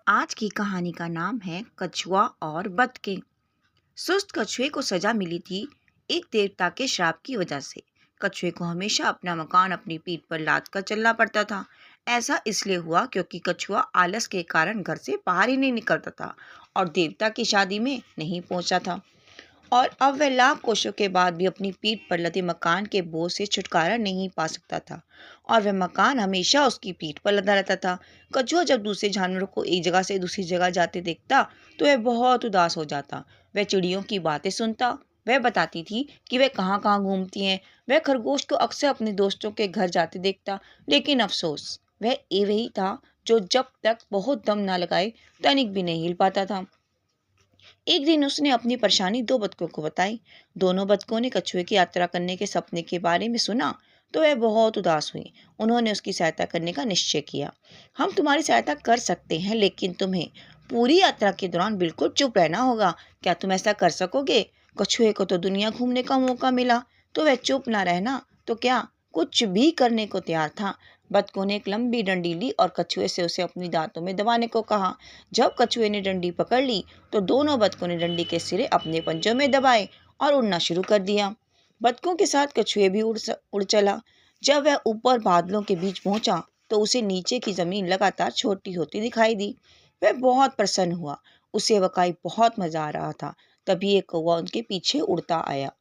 आज की कहानी का नाम है कछुआ और बतखे। सुस्त कछुए को सजा मिली थी एक देवता के श्राप की वजह से। कछुए को हमेशा अपना मकान अपनी पीठ पर लाद कर चलना पड़ता था। ऐसा इसलिए हुआ क्योंकि कछुआ आलस के कारण घर से बाहर ही नहीं निकलता था और देवता की शादी में नहीं पहुंचा था। और अब वह लाख कोशिशों के बाद भी अपनी पीठ पर लदे मकान के बोझ से छुटकारा नहीं पा सकता था और वह मकान हमेशा उसकी पीठ पर लदा रहता था। कछुआ जब दूसरे जानवरों को एक जगह से दूसरी जगह जाते देखता तो वह बहुत उदास हो जाता। वह चिड़ियों की बातें सुनता। वह बताती थी कि वह कहाँ कहाँ घूमती हैं। वह खरगोश को अक्सर अपने दोस्तों के घर जाते देखता, लेकिन अफसोस वह वही था जो जब तक बहुत दम ना लगाए तनिक भी नहीं हिल पाता था। एक दिन उसने अपनी परेशानी दो बतखों को बताई। दोनों बतखों ने कछुए की यात्रा करने के सपने के बारे में सुना तो वह बहुत उदास हुई। उन्होंने उसकी सहायता करने का निश्चय किया। हम तुम्हारी सहायता कर सकते हैं, लेकिन तुम्हें पूरी यात्रा के दौरान बिल्कुल चुप रहना होगा। क्या तुम ऐसा कर सकोगे? कछुए को तो दुनिया घूमने का मौका मिला, तो वह चुप ना रहना तो क्या कुछ भी करने को तैयार था। बतखों ने एक लंबी डंडी ली और कछुए से उसे अपनी दांतों में दबाने को कहा। जब कछुए ने डंडी पकड़ ली तो दोनों बतखों ने डंडी के सिरे अपने पंजों में दबाए और उड़ना शुरू कर दिया। बतखों के साथ कछुए भी उड़ चला। जब वह ऊपर बादलों के बीच पहुंचा तो उसे नीचे की जमीन लगातार छोटी होती दिखाई दी। वह बहुत प्रसन्न हुआ। उसे वाकई बहुत मजा आ रहा था। तभी एक कौवा उनके पीछे उड़ता आया।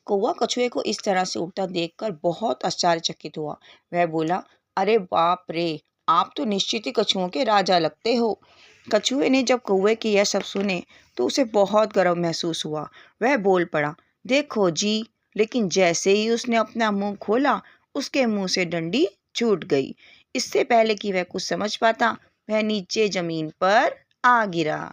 कौवा कछुए को इस तरह से उड़ता देखकर बहुत आश्चर्यचकित हुआ। वह बोला, अरे बाप रे, आप तो निश्चित ही कछुओं के राजा लगते हो। कछुए ने जब कौवे के यह सब सुने तो उसे बहुत गर्व महसूस हुआ। वह बोल पड़ा, देखो जी। लेकिन जैसे ही उसने अपना मुंह खोला, उसके मुंह से डंडी छूट गई। इससे पहले कि वह कुछ समझ पाता, वह नीचे जमीन पर आ गिरा।